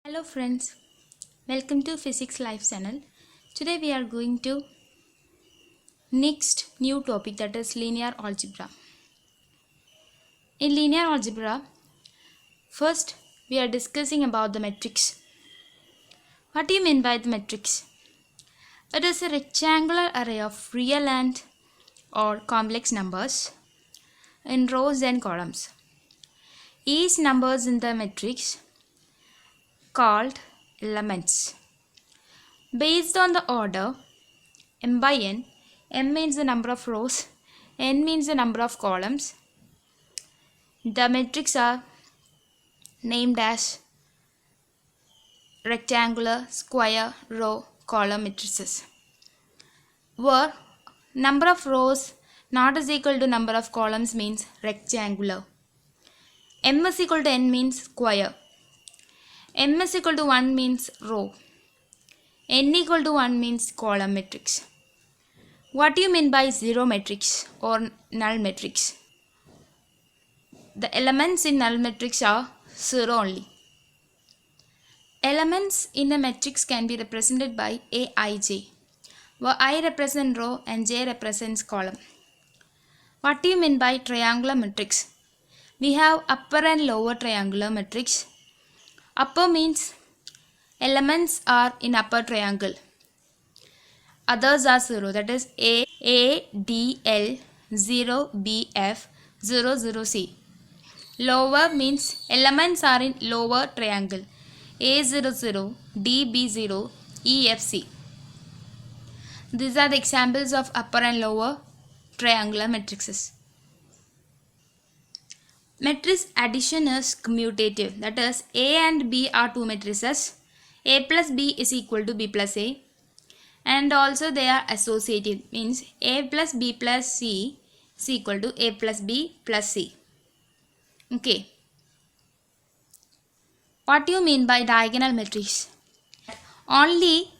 Hello friends, welcome to Physics Live channel. Today we are going to next new topic, that is linear algebra. In linear algebra, first we are discussing about the matrix. What do you mean by the matrix? It is a rectangular array of real and or complex numbers in rows and columns. Each numbers in the matrix called elements. Based on the order m by n, m means the number of rows, n means the number of columns. The matrices are named as rectangular, square, row, column matrices, where number of rows not is equal to number of columns means rectangular. M is equal to n means square. M is equal to 1 means row. N equal to 1 means column matrix. What do you mean by zero matrix or null matrix? The elements in null matrix are zero only. Elements in a matrix can be represented by Aij, where I represent row and J represents column. What do you mean by triangular matrix? We have upper and lower triangular matrix. Upper means elements are in upper triangle. Others are zero, that is A, D, L, 0, B, F, 0, 0, C. Lower means elements are in lower triangle. A00, DB0, EFC. These are the examples of upper and lower triangular matrices. Matrix addition is commutative. That is, A and B are two matrices. A plus B is equal to B plus A. And also they are associative. Means A plus B plus C is equal to A plus B plus C. Okay. What do you mean by diagonal matrix? Only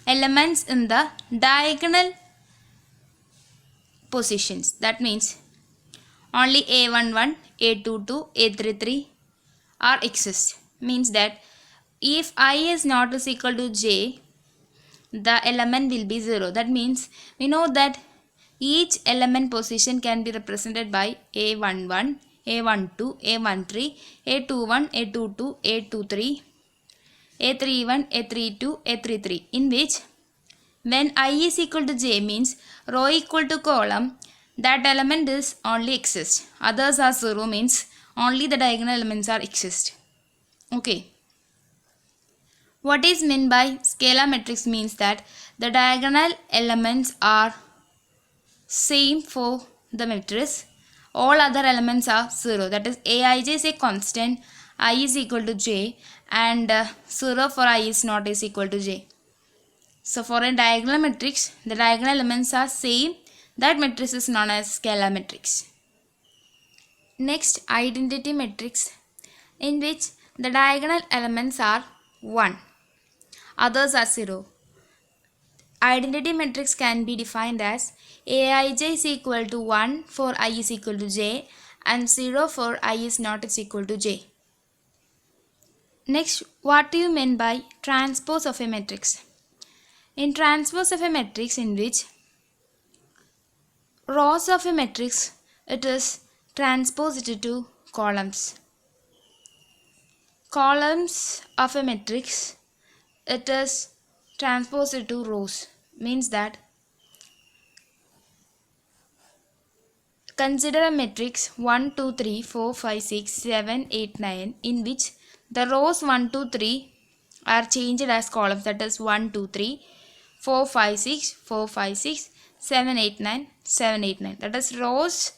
elements in the diagonal positions. That means only A11, A22, A33 are exist. Means that if I is not is equal to J, the element will be 0. That means we know that each element position can be represented by A11, A12, A13, A21, A22, A23, A31, A32, A33, in which when I is equal to J means row equal to column, that element is only exist. Others are 0 means only the diagonal elements are exist. Okay. What is meant by scalar matrix means that the diagonal elements are same for the matrix. All other elements are 0. That is, Aij is a constant, I is equal to J, and 0 for I is not is equal to J. So for a diagonal matrix, the diagonal elements are same. That matrix is known as scalar matrix. Next, identity matrix, in which the diagonal elements are 1. Others are 0. Identity matrix can be defined as Aij is equal to 1 for I is equal to J and 0 for I is not is equal to J. Next, what do you mean by transpose of a matrix? In transpose of a matrix, in which rows of a matrix, it is transposed to columns. Columns of a matrix, it is transposed to rows. Means that consider a matrix 1, 2, 3, 4, 5, 6, 7, 8, 9, in which the rows 1, 2, 3 are changed as columns. That is 1, 2, 3, 4, 5, 6, 4, 5, 6, 7, 8, 9, 7, 8, 9. That is, rows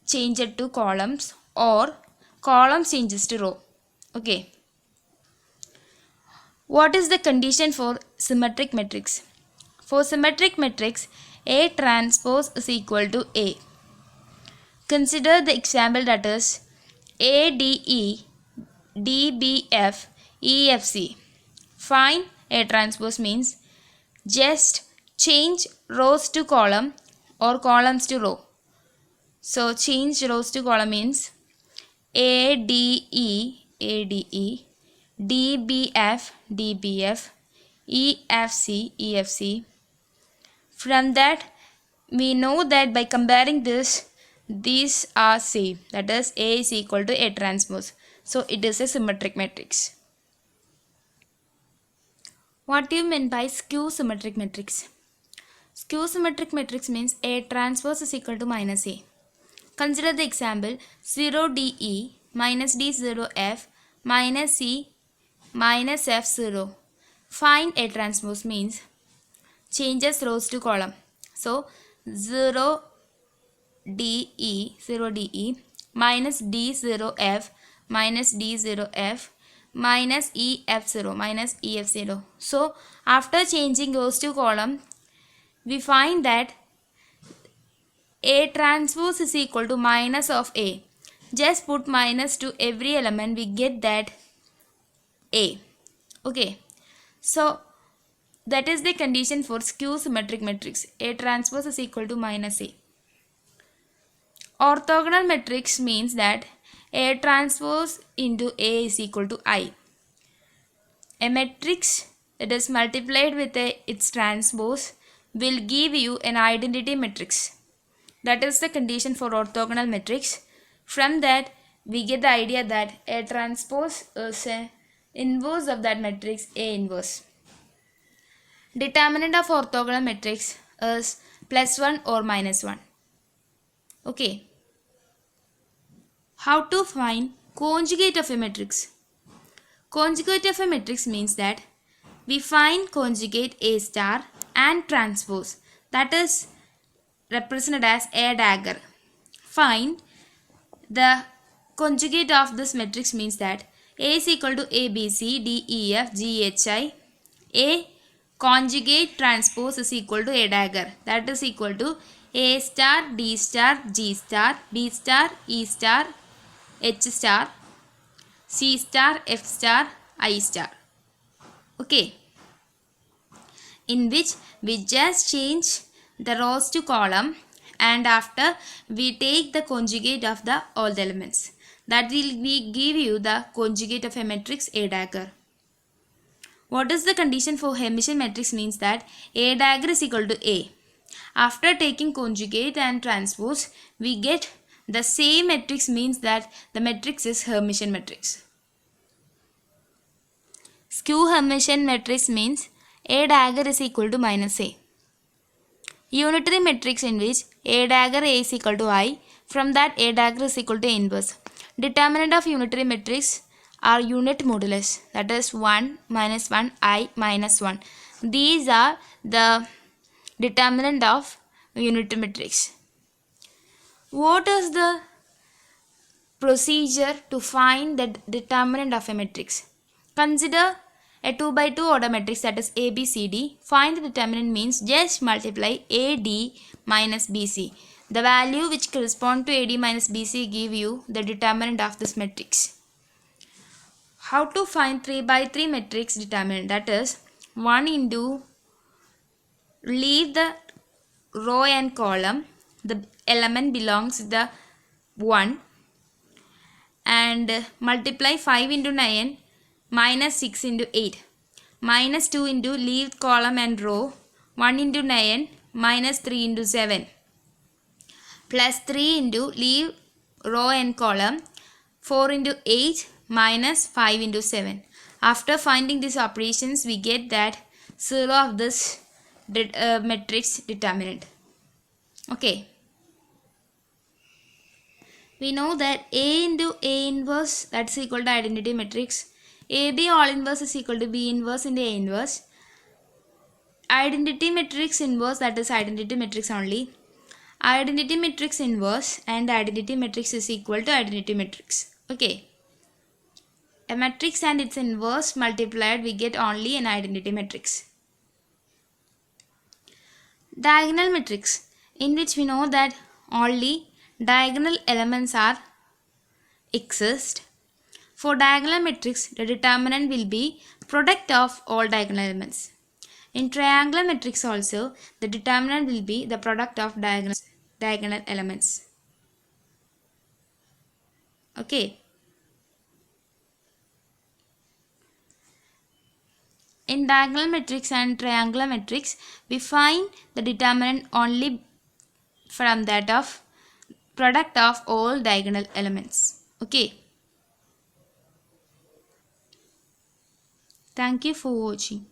changed to columns or columns changes to row. Okay. What is the condition for symmetric matrix? For symmetric matrix, A transpose is equal to A. Consider the example, that is ADE, DBF, EFC. Find A transpose means just change rows to column or columns to row. So change rows to column means ADE ADE, DBF, DBF, EFC, EFC. From that, we know that by comparing this, these are same. That is, A is equal to A transpose. So it is a symmetric matrix. What do you mean by skew symmetric matrix? Skew symmetric matrix means A transpose is equal to minus A. Consider the example 0DE minus D0F minus C minus F0. Find A transpose means changes rows to column. So 0DE minus D0F minus D0F minus EF0 minus EF0. So after changing rows to column, we find that A transpose is equal to minus of A. Just put minus to every element, we get that A. Okay. So that is the condition for skew symmetric matrix. A transpose is equal to minus A. Orthogonal matrix means that A transpose into A is equal to I. A matrix that is multiplied with its transpose will give you an identity matrix. That is the condition for orthogonal matrix. From that, we get the idea that A transpose is an inverse of that matrix A inverse. Determinant of orthogonal matrix is plus 1 or minus 1. Okay. How to find conjugate of a matrix? Conjugate of a matrix means that we find conjugate A star and transpose, that is represented as A dagger. Find the conjugate of this matrix means that A is equal to A, B, C, D, E, F, G, H, I. A conjugate transpose is equal to A dagger, that is equal to A star, D star, G star, B star, E star, H star, C star, F star, I star. Okay. In which we just change the rows to column and after we take the conjugate of all the elements. That will give you the conjugate of a matrix A dagger. What is the condition for Hermitian matrix means that A dagger is equal to A. After taking conjugate and transpose, we get the same matrix means that the matrix is Hermitian matrix. Skew Hermitian matrix means A dagger is equal to minus A. Unitary matrix in which A dagger A is equal to I. From that A dagger is equal to A inverse. Determinant of unitary matrix are unit modulus, that is 1 minus 1 I minus 1. These are the determinant of unitary matrix. What is the procedure to find the determinant of a matrix? Consider a 2 by 2 order matrix, that is A, B, C, D. Find the determinant means just multiply AD minus BC. The value which correspond to AD minus BC give you the determinant of this matrix. How to find 3 by 3 matrix determinant? That is 1 into, leave the row and column, the element belongs to the 1, and multiply 5 into 9 minus 6 into 8, minus 2 into leave column and row, 1 into 9 minus 3 into 7, plus 3 into leave row and column, 4 into 8 minus 5 into 7. After finding these operations, we get that 0 of this matrix determinant. Okay. We know that A into A inverse, that's equal to identity matrix. AB all inverse is equal to B inverse into A inverse. Identity matrix inverse, that is identity matrix only. Identity matrix inverse and identity matrix is equal to identity matrix. Okay. A matrix and its inverse multiplied, we get only an identity matrix. Diagonal matrix, in which we know that only diagonal elements exist. For diagonal matrix, the determinant will be product of all diagonal elements. In triangular matrix also, the determinant will be the product of diagonal elements. Okay. In diagonal matrix and triangular matrix, we find the determinant only from that of product of all diagonal elements. Okay. Thank you for watching.